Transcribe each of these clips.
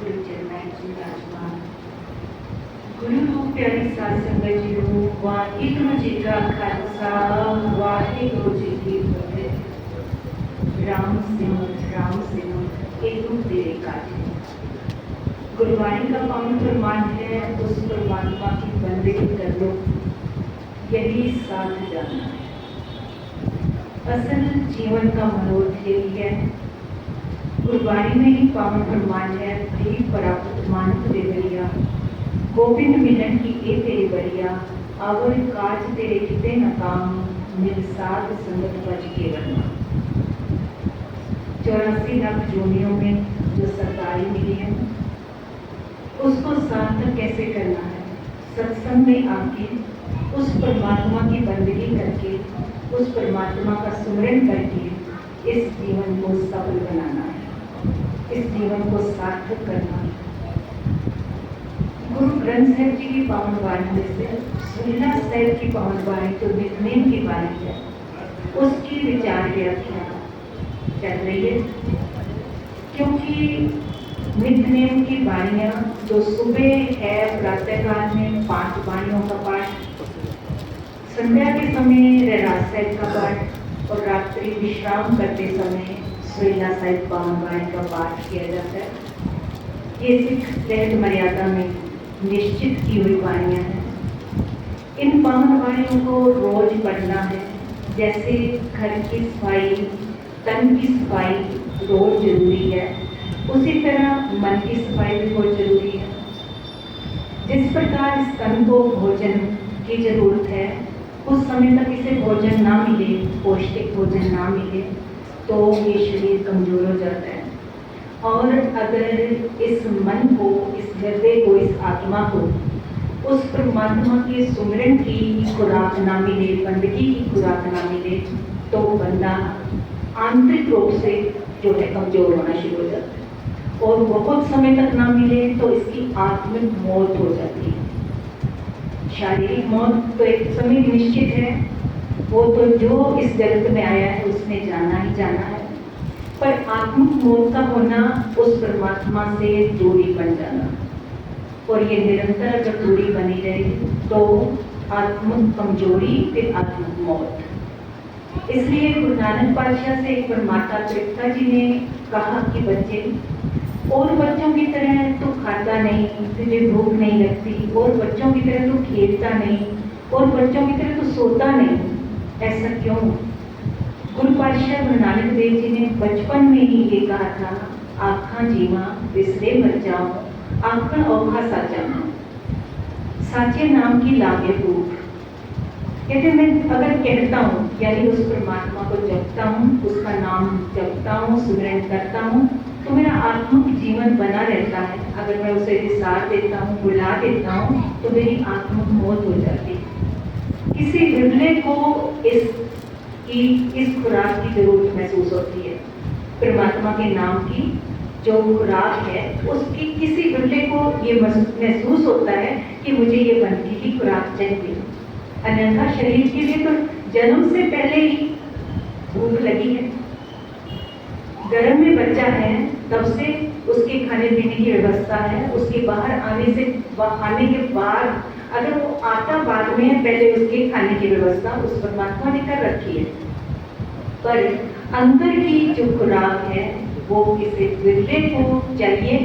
गुरु चरणों च विराजमान। गुरु रूप प्यारी साध संगत जी हो, वाहिगुरू जी का खालसा वाहिगुरू जी की फतेह। राम सिमर एक रूप तेरे काज। गुरबाणी का पावन फरमान है, उस परमात्मा की बंदगी कर लो, यही साथ जाना है। असल जीवन का मनोरथ यही है। गुरबाणी में ही पावन फरमान है, भई प्राप्त मानव देवरिया, गोविंद मिलन की ए तेरी बरिया, अवर काज तेरे किते न काम, मिल साध संगत बज के वरना। 84 लाख जोनियों में जो सरदारी मिली है, उसको सार्थक कैसे करना है? सत्संग में आके उस परमात्मा की बंदगी करके, उस परमात्मा का सुमरन करके इस जीवन को सफल बनाना है, इस जीवन को सार्थक करना है। गुरु ग्रंथ साहिब जी की पावन वाणी में से सुरीला साहिब की पावन वाणी जो नित्यनेम की वाणी है, उसकी विचार व्याख्या चल रही है। क्योंकि नित्यनेम की वाणियाँ जो सुबह है प्रातःकाल में 5 वाणियों का पाठ, संध्या के समय रहरास साहिब का पाठ और रात्रि विश्राम करते समय सुरीला साहिब पावन वाणी का पाठ किया जाता है। ये सिख सहज मर्यादा में निश्चित की हुई वाणियाँ हैं। इन पावन वाणियों को रोज पढ़ना है। जैसे घर की सफाई, तन की सफाई रोज जरूरी है, उसी तरह मन की सफाई भी बहुत जरूरी है। जिस प्रकार इस तन को भोजन की जरूरत है, उस समय तक इसे भोजन ना मिले, पौष्टिक भोजन ना मिले, तो ये शरीर कमजोर हो जाता है। और अगर इस मन को, इस हृदय को, इस आत्मा को उस परमात्मा के सुमरन की खुराक ना मिले, बंदगी की खुराक ना मिले, तो बंदा आंतरिक रूप से जो है कमजोर होना शुरू हो जाता है। और बहुत समय तक ना मिले तो इसकी आत्मिक मौत हो जाती है। शारीरिक मौत तो एक समय निश्चित है, वो तो जो इस जगत में आया है उसने जाना ही जाना है। पर आत्मिक मौत का होना उस परमात्मा से दूरी बन जाना, और ये निरंतर अगर दूरी बनी रहे तो आत्मिक कमजोरी, फिर आत्मिक मौत। इसलिए गुरु नानक पातशाह से एक बार माता तृप्ता जी ने कहा कि बच्चे, और बच्चों की तरह तू खाता नहीं, तुझे भूख नहीं लगती, और बच्चों की तरह तू खेलता नहीं, और बच्चों की तरह तू सोता नहीं, ऐसा क्यों? गुरु पातशाह गुरु नानक देव जी ने बचपन में ही ये कहा था, आँखा जीवा बिसरे मर जाओ, आँखन औखा साचा, साचे नाम की लागे भूख। कहते मैं अगर कहता हूँ, यानी उस परमात्मा को जपता हूँ, उसका नाम जपता हूँ, सुमरन करता हूँ, तो मेरा आत्मिक जीवन बना रहता है। अगर मैं उसे विसार देता हूँ, बुला देता हूँ, तो मेरी आत्मिक मौत हो जाती है। किसी बिरले को इस खुराक की जरूरत महसूस होती है। परमात्मा के नाम की जो खुराक है, उसकी किसी बिरले को ये महसूस होता है कि मुझे ये बंदगी की खुराक चाहिए। अन्यथा शरीर के लिए तो जन्म से पहले ही भूख लगी है। गर्भ में बच्चा है तब से उसके खाने पीने की व्यवस्था है, उसके बाहर आने के बाद अगर वो आता बाद में है, पहले उसके खाने की व्यवस्था उस परमात्मा ने कर रखी है। पर अंदर की जो खुराक है वो किसी बिरले को चाहिए,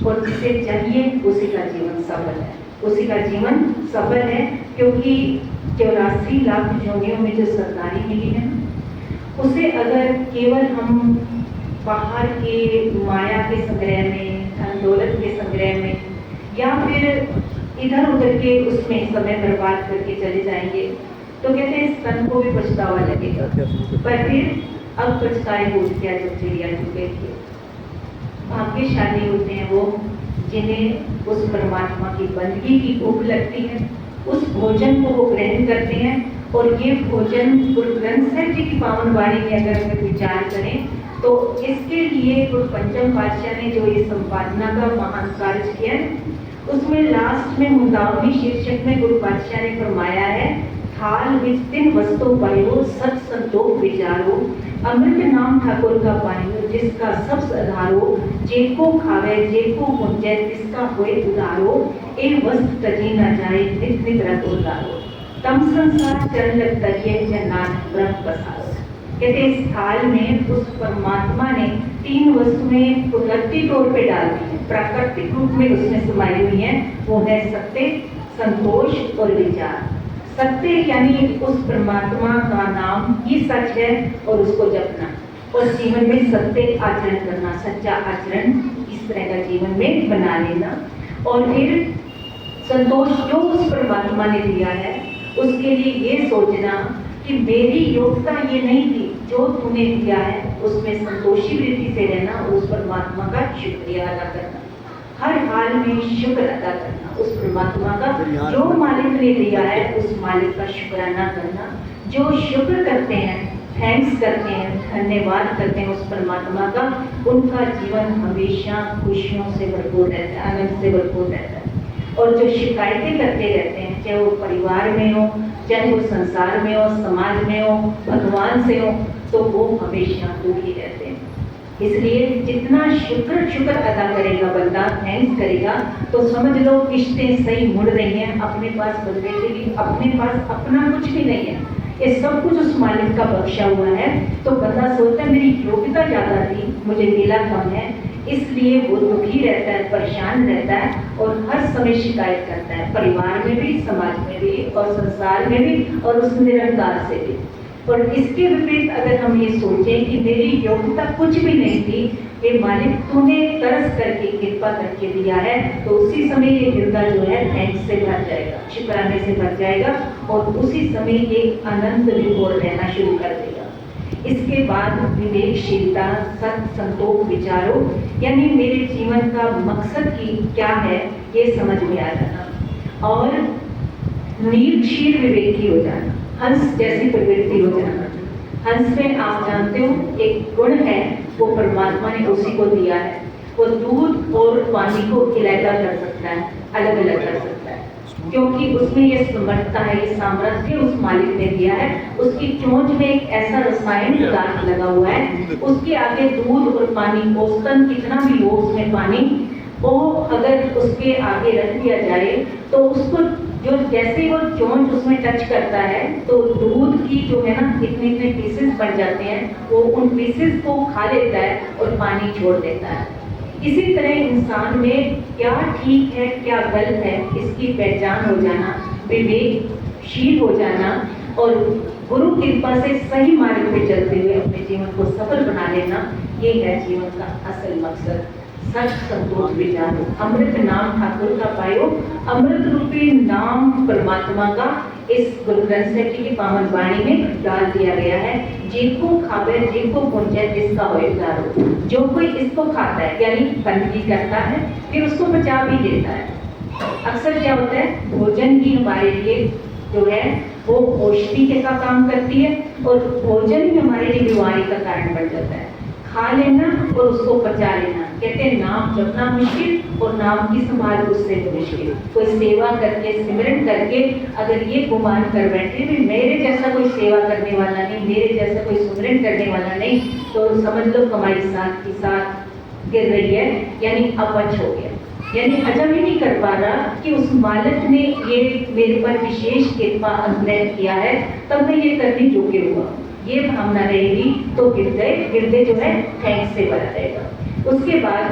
और जिसे चाहिए उसी का जीवन सफल है, उसी का जीवन सफल है। क्योंकि 84 लाख जोनियों में जो सरदारी मिली है, उसे अगर केवल हम बाहर के माया के संग्रह में, धन दौलत के संग्रह में, या फिर इधर उधर के उसमें समय बर्बाद करके चले जाएंगे, तो कहते हैं इस तन को भी पछतावा लगेगा। पर फिर अब पछताए हो क्या जब चिड़िया चुके थे। भाग्यशाली होते हैं वो जिन्हें उस परमात्मा की बंदगी की भूख लगती है, उस भोजन को वो ग्रहण करते हैं। और ये भोजन गुरु ग्रंथ साहिब जी की पावन वाणी में अगर हम विचार करें, तो इसके लिए गुरु पंचम पातशाह ने जो ये संपादना का महान कार्य किया है, उसमें लास्ट में मुंदावनी शीर्षक में गुरु पातशाह ने फरमाया है, थाल विच 3 वस्तु पायो, सत संतोख विचारो, अमृत नाम ठाकुर का पायो, जिसका सब आधारो, जेको खावे जेको मुंजे तिसका होए उधारो, ए वस्त तजी न जाए नित नित रत उधारो, तम संसार चरण लग तरिए जन्नाथ ब्रह्म बसारो। कहते इस थाल में उस परमात्मा ने तीन वस्तुएं कुदरती तौर पे डाल दी है, प्राकृतिक रूप में उसमें समाई हुई है। वो है सत्य, संतोष और विचार। सत्य यानी उस परमात्मा का नाम ही सच है और उसको जपना, और जीवन में सत्य आचरण करना, सच्चा आचरण इस तरह का जीवन में बना लेना। और फिर संतोष जो उस परमात्मा ने दिया है उसके लिए ये सोचना कि मेरी योग्यता ये नहीं थी, जो तूने दिया है उसमें संतोषी वृत्ति से रहना और उस परमात्मा का शुक्रिया अदा करना, हर हाल में शुक्र अदा करना उस परमात्मा का, जो मालिक ने दिया है उस मालिक का शुक्राना करना। जो शुक्र करते हैं, थैंक्स करते हैं, धन्यवाद करते हैं उस परमात्मा का, उनका जीवन हमेशा खुशियों से भरपूर रहता है, आनंद से भरपूर रहता है। और जो शिकायतें करते रहते हैं, चाहे वो परिवार में हो, चाहे वो संसार में हो, समाज में हो, भगवान से हो, तो वो हमेशा दुखी रहते हैं। इसलिए जितना शुक्र अदा करेगा बंदा, थैंक्स करेगा, तो समझ लो किस्तें सही मुड़ रही हैं अपने पास बंदे के लिए। अपने पास अपना कुछ भी नहीं है, ये सब कुछ उस मालिक का बख्शा हुआ है। तो बंदा सोचता है मेरी योग्यता ज़्यादा थी, मुझे मिला कम है, इसलिए वो दुखी रहता है, परेशान रहता है और हर समय शिकायत करता है, परिवार में भी, समाज में भी और संसार में भी और उस निरंकार से भी। और इसके विपरीत अगर हम ये सोचें कि मेरी योग्यता कुछ भी नहीं थी, ये मालिक तूने तरस करके कृपा करके दिया है, तो उसी समय ये हृदय जो है थैंक्स से भर जाएगा, शुक्राने से भर जाएगा और उसी समय एक आनंद विभोर रहना शुरू कर देगा। इसके बाद विवेकशीलता, सत संतोष विचारो, यानी मेरे जीवन का मकसद की क्या है ये समझ में आ जाना और नीलशील विवेकी हो जाना, हंस जैसी प्रवृत्ति हो जाना। हंस में आप जानते हो एक गुण है, वो परमात्मा ने उसी को दिया है, वो दूध और पानी को इलाका कर सकता है, अलग अलग कर सकता है, क्योंकि उसमें ये समर्थता है, ये सामर्थ्य उस मालिक ने दिया है। उसकी चोंच में एक ऐसा रसायन पदार्थ लगा हुआ है, उसके आगे दूध और पानी, औसतन कितना भी हो उसमें पानी, वो अगर उसके आगे रख दिया जाए तो उसको जो जैसे वो चोंच उसमें टच करता है तो दूध की जो है ना इतने इतने पीसेस बन जाते हैं, वो उन पीसेस को खा लेता है और पानी छोड़ देता है। इसी तरह इंसान में क्या ठीक है क्या गलत है इसकी पहचान हो जाना, विवेकशील हो जाना और गुरु कृपा से सही मार्ग पे चलते हुए अपने जीवन को सफल बना लेना, ये है जीवन का असल मकसद। सच संतोष विचारो, अमृत नाम ठाकुर का पायो, अमृत रूपी नाम परमात्मा का इस गुरु ग्रंथ साहिब जी की पावन वाणी में डाल दिया गया है। जिनको खावे जिनको पुंजे जिसका होए उधारो, जो कोई इसको खाता है यानी बंदगी करता है फिर उसको बचा भी देता है। अक्सर क्या होता है, भोजन ही हमारे लिए जो है वो औषधि का काम करती है और भोजन ही हमारे लिए बीमारी का कारण बन जाता है। खा लेना और उसको पचा लेना, कहते हैं नाम जपना मुश्किल और नाम की संभाल उससे मुश्किल। कोई सेवा करके सिमरन करके अगर ये गुमान कर बैठे भी मेरे जैसा कोई सेवा करने वाला नहीं, मेरे जैसा कोई सिमरन करने वाला नहीं, तो समझ लो कमाई साथ की साथ गिर रही है, यानी अपच हो गया, यानी हजम ही नहीं कर पा रहा कि उस मालिक ने ये मेरे पर विशेष कृपा अनुग्रह किया है, तब मैं ये करने योग्य हुआ। ये भावना रहेगी तो हृदय जो है थैंक्स से भरा रहेगा। उसके बाद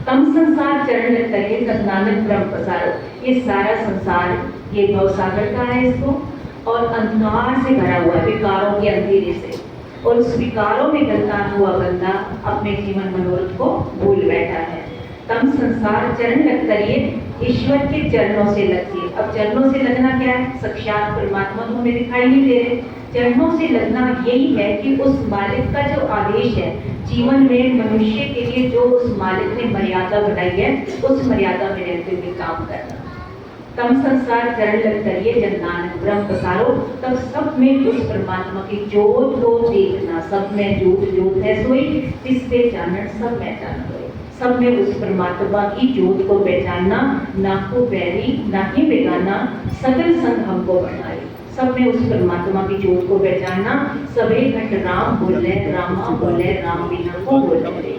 तम संसार चरण लग तरिए नानक ब्रह्म पसारो, ये सारा संसार ये भवसागर का है इसको, और अंधकार से भरा हुआ है, विकारों के अंधेरे से, और उस विकारों में गलतान हुआ बंदा अपने जीवन मनोरथ को भूल बैठा है। तम संसार चरण लग तरिए, ईश्वर के चरणों से लगिए। अब चरणों से लगना क्या है, साक्षात परमात्मा को हमें दिखाई नहीं दे रहे, चरणों से लगना यही है कि उस मालिक का जो आदेश है जीवन में मनुष्य के लिए, जो उस मालिक ने मर्यादा बनाई है उस मर्यादा में रहते हुए काम करना। तम संसार चरण लग करिए जब नानक ब्रह्म पसारो, तब सब में उस परमात्मा की जोत को देखना, सब में जोत है सोई, जिससे जानन सब में जान होए। सब में उस परमात्मा की जोत को पहचानना, ना को बैरी ना ही बेगाना, सगल संग हमको बनाए, सब में उस परमात्मा की ज्योत को पहचानना। सबे घट राम बोले, रामा बोले, राम बिना को बोले।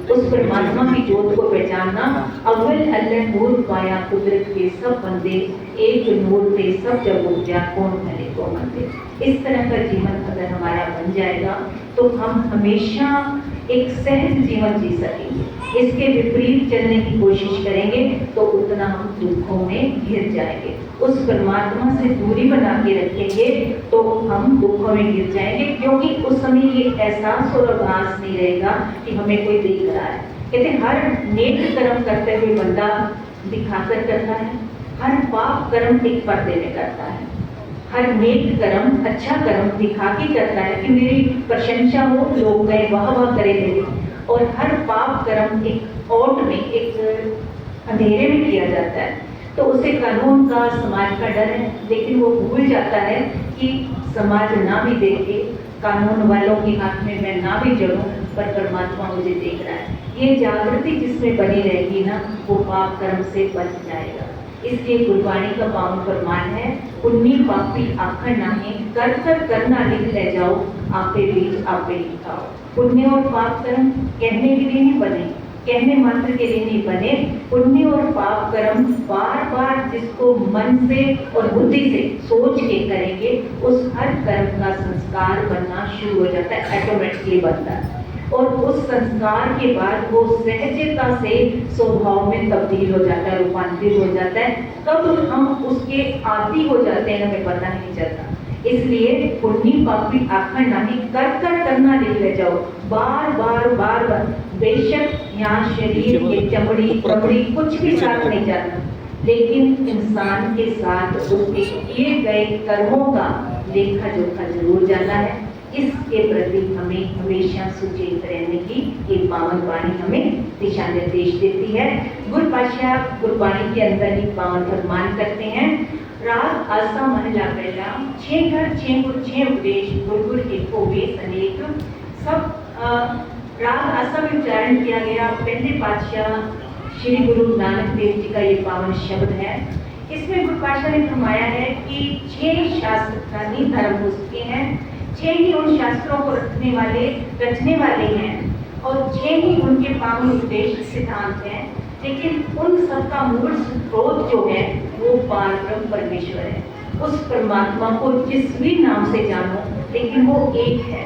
उस परमात्मा की ज्योत को पहचानना। अव्वल अल्लाह नूर पाया कुदरत के सब बंदे, एक नूर पे सब जग उपजा, कौन भले को मंदे। इस तरह का जीवन अगर हमारा बन जाएगा तो हम हमेशा एक सहज जीवन जी सकेंगे। इसके विपरीत चलने की कोशिश करेंगे तो उतना हम दुखों में घिर जाएंगे। उस परमात्मा से दूरी बना के रखेंगे तो हम दुखों में गिर जाएंगे, क्योंकि उस समय ये एहसास और आभास नहीं रहेगा कि हमें कोई देख रहा है। कहते हर नेक कर्म करते हुए बंदा दिखाकर करता है, हर पाप कर्म एक पर्दे में करता है। हर नेक कर्म, अच्छा कर्म दिखा के करता है कि मेरी प्रशंसा हो, लोग गए वाह वाह करे मेरी। और हर पाप कर्म एक ओट में, एक अंधेरे में किया जाता है। तो उसे कानून का, समाज का डर है, लेकिन वो भूल जाता है कि समाज ना भी देखे, कानून वालों के हाथ में मैं ना भी जड़ूं, पर परमात्मा मुझे देख रहा है। ये जागृति जिसमें बनी रहेगी ना, वो पाप कर्म से बच जाएगा। इसलिए गुरबाणी का पावन फरमान है, पुण्य पापी आखर नाहे, कर कर करना लिख ले जाओ, आपे बीज आपे लिखाओ। पुण्य और पाप कर्म कहने के लिए नहीं बने, कहने मात्र के लिए नहीं बने। पुण्य और पाप कर्म बार बार जिसको मन से और बुद्धि से सोच के करेंगे, उस हर कर्म का संस्कार बनना शुरू हो जाता है, ऑटोमेटिकली बनता है। और उस संस्कार के बाद वो सहजता से स्वभाव में तब्दील हो जाता है, रूपांतरित हो जाता है। कब हम उसके आदी हो जाते हैं हमें पता नहीं चलता। इसलिए पुण्य पापी आखर नहीं, कर कर करना लिख ले जाओ, बार बार बार बार। बेशक यहाँ शरीर ये चमड़ी कमड़ी कुछ भी साथ नहीं जाता, लेकिन इंसान के साथ उसके किए गए कर्मों का लेखा जोखा जरूर जाना है। इसके प्रति हमें हमेशा सुचेत रहने की ये पावन वाणी हमें दिशा निर्देश देती है। गुरु पातशाह गुरबाणी के अंदर ही पावन फरमान करते हैं, राग आसा महला पहला, 6 घर 6 गुर 6 उपदेश, गुर गुर एको वेश अनेक। सब राग आसा में उच्चारण किया गया। पहले पातशाह श्री गुरु नानक देव जी का ये पावन शब्द है। इसमें गुरु पातशाह ने फरमाया है कि 6 शास्त्र धर्म हो चुके हैं, 6 ही उन शास्त्रों को रचने वाले हैं और 6 ही उनके पावन उपदेश सिद्धांत हैं। लेकिन उन सबका मूल स्रोत जो है वो पारब्रह्म परमेश्वर है। उस परमात्मा को जिस भी नाम से जानो, लेकिन वो एक है।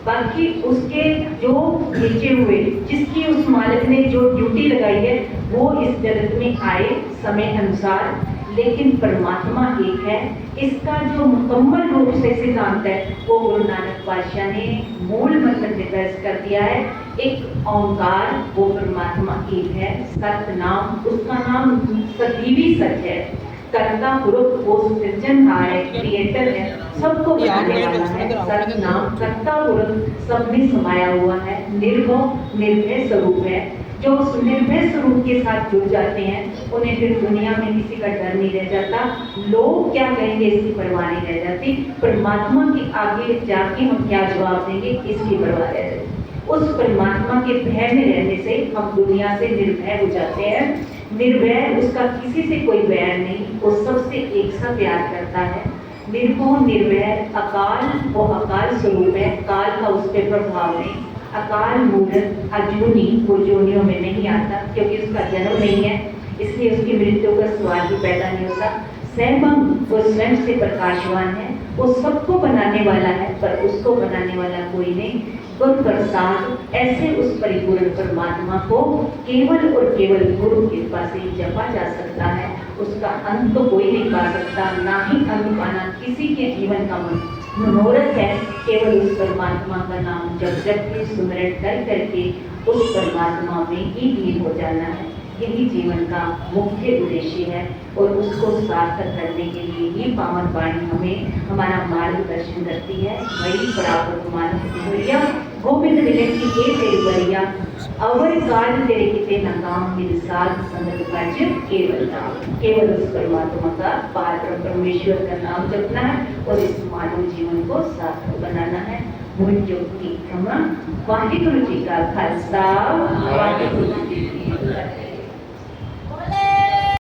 बाकी उसके जो भेजे हुए, जिसकी उस मालिक ने जो ड्यूटी लगाई है, वो इस जगत में आए समय अनुसार, लेकिन परमात्मा एक है। इसका जो मुकम्मल रूप से सिद्धांत है वो गुरु नानक पातशाह ने मूल मंत्र में दर्ज कर दिया है। एक ओंकार, वो परमात्मा एक है। सत नाम, उसका नाम सजीवी सच है। कर्ता पुरुष, वो सृजनहार है, क्रिएटर है, सबको बनाने वाला है। सत नाम, कर्ता पुरुष सब में समाया हुआ है। निर्भय निर्भय स्वरूप है। जो उस निर्भय स्वरूप के साथ जुड़ जाते हैं, उन्हें फिर दुनिया में किसी का डर नहीं रह जाता, लोग क्या कहेंगे इसकी परवाह नहीं रह जाती, परमात्मा के आगे जाके हम क्या जवाब देंगे इसकी परवाह रह जाती। उस परमात्मा के भय में रहने से हम दुनिया से निर्भय हो जाते हैं। निर्भय, उसका किसी से कोई बैर नहीं, वो सबसे एक सा प्यार करता है। निर्भय निर्भय अकाल, वो अकाल स्वरूप है, काल का उस पर प्रभाव नहीं। अकाल मूलत अजूनी, वो जोनियों में नहीं आता क्योंकि उसका जन्म नहीं है, इसलिए उसकी मृत्यु का सवाल भी पैदा नहीं होता। सैभम, वो स्वयं से प्रकाशवान है, वो सबको बनाने वाला है, पर उसको बनाने वाला कोई नहीं। गुरु प्रसाद, ऐसे उस परिपूर्ण परमात्मा को केवल और केवल गुरु कृपा से ही जपा जा सकता है। उसका अंत तो कोई नहीं पा सकता, ना ही अंत पाना किसी के जीवन का मनोरथ है। केवल उस परमात्मा का नाम जब जब के सुमिरन कर करके उस परमात्मा में ही लीन हो जाना है। यही जीवन का मुख्य उद्देश्य है और उसको सार्थक करने के लिए ही पावन वाणी हमें हमारा मार्गदर्शन करती है। वही प्राप्त मानसिया गोविंद मिले की ये तेरी बरिया, अवर काज तेरे किते न काम, मेरे साथ संगत काज केवल नाम। केवल उस परमात्मा का पार परमेश्वर का नाम जपना है और इस मानव जीवन को सार्थक बनाना है। वाहिगुरु जी का खालसा, वाहिगुरु जी की फतेह।